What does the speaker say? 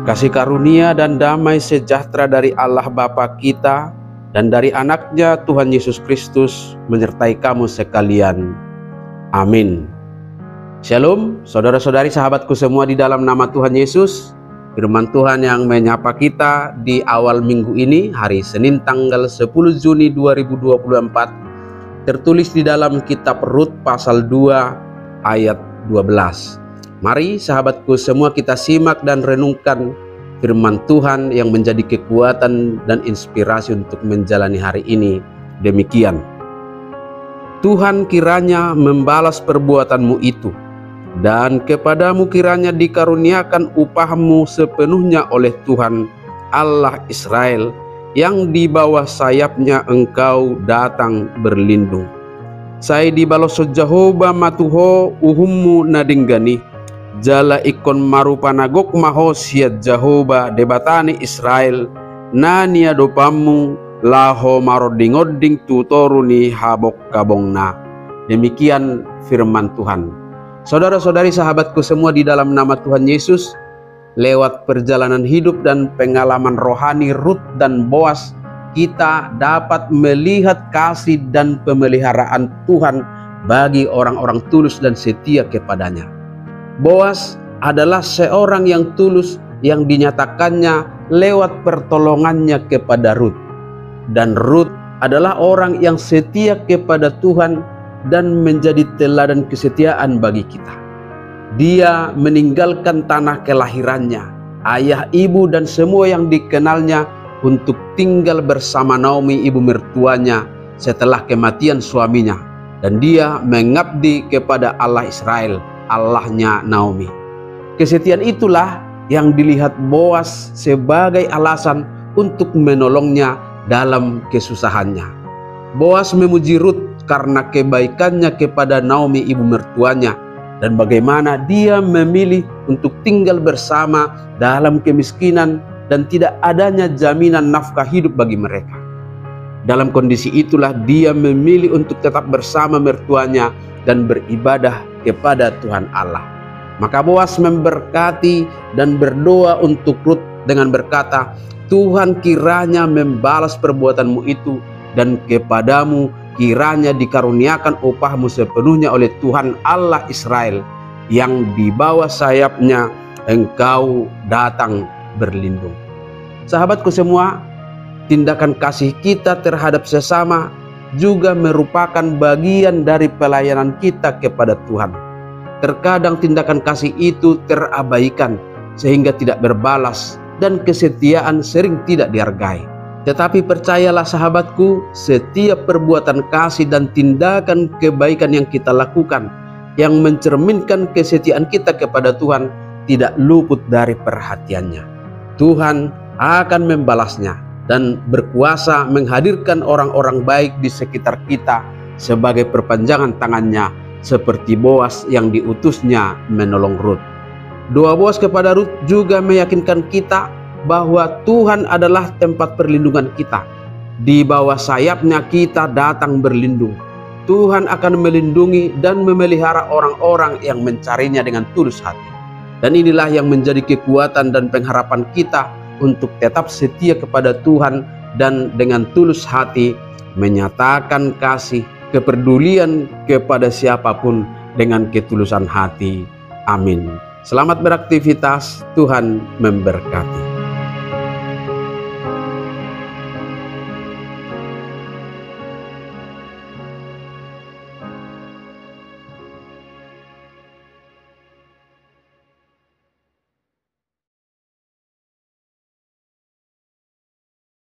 Kasih karunia dan damai sejahtera dari Allah Bapa kita dan dari anaknya Tuhan Yesus Kristus menyertai kamu sekalian. Amin. Shalom, saudara-saudari sahabatku semua di dalam nama Tuhan Yesus. Firman Tuhan yang menyapa kita di awal minggu ini, hari Senin tanggal 10 Juni 2024, tertulis di dalam kitab Rut pasal 2 ayat 12. Mari sahabatku semua kita simak dan renungkan firman Tuhan yang menjadi kekuatan dan inspirasi untuk menjalani hari ini. Demikian, Tuhan kiranya membalas perbuatanmu itu, dan kepadamu kiranya dikaruniakan upahmu sepenuhnya oleh Tuhan Allah Israel, yang di bawah sayapnya engkau datang berlindung. Saya dibalos Jehovah matuho uhummu nadinggani, jala ikon marupanagok mahosiat Jehovah debatani Israel, nania dopamu laho marodingoding tutoruni habok kabongna. Demikian firman Tuhan. Saudara-saudari sahabatku semua di dalam nama Tuhan Yesus, lewat perjalanan hidup dan pengalaman rohani Rut dan Boas, kita dapat melihat kasih dan pemeliharaan Tuhan bagi orang-orang tulus dan setia kepadanya. Boas adalah seorang yang tulus yang dinyatakannya lewat pertolongannya kepada Rut. Dan Rut adalah orang yang setia kepada Tuhan dan menjadi teladan kesetiaan bagi kita. Dia meninggalkan tanah kelahirannya, ayah, ibu, dan semua yang dikenalnya untuk tinggal bersama Naomi, ibu mertuanya, setelah kematian suaminya. Dan dia mengabdi kepada Allah Israel, Allahnya Naomi. Kesetiaan itulah yang dilihat Boas sebagai alasan untuk menolongnya dalam kesusahannya. Boas memuji Rut karena kebaikannya kepada Naomi, ibu mertuanya, dan bagaimana dia memilih untuk tinggal bersama dalam kemiskinan dan tidak adanya jaminan nafkah hidup bagi mereka. Dalam kondisi itulah dia memilih untuk tetap bersama mertuanya dan beribadah kepada Tuhan Allah. Maka Boas memberkati dan berdoa untuk Rut dengan berkata, Tuhan kiranya membalas perbuatanmu itu, dan kepadamu kiranya dikaruniakan upahmu sepenuhnya oleh Tuhan Allah Israel, yang di bawah sayapnya engkau datang berlindung. Sahabatku semua, tindakan kasih kita terhadap sesama juga merupakan bagian dari pelayanan kita kepada Tuhan. Terkadang tindakan kasih itu terabaikan sehingga tidak berbalas dan kesetiaan sering tidak dihargai. Tetapi percayalah sahabatku, setiap perbuatan kasih dan tindakan kebaikan yang kita lakukan yang mencerminkan kesetiaan kita kepada Tuhan tidak luput dari perhatiannya. Tuhan akan membalasnya dan berkuasa menghadirkan orang-orang baik di sekitar kita sebagai perpanjangan tangannya, seperti Boas yang diutusnya menolong Rut. Doa Boas kepada Rut juga meyakinkan kita bahwa Tuhan adalah tempat perlindungan kita. Di bawah sayapnya kita datang berlindung. Tuhan akan melindungi dan memelihara orang-orang yang mencarinya dengan tulus hati. Dan inilah yang menjadi kekuatan dan pengharapan kita untuk tetap setia kepada Tuhan dan dengan tulus hati menyatakan kasih, kepedulian kepada siapapun dengan ketulusan hati. Amin. Selamat beraktivitas, Tuhan memberkati.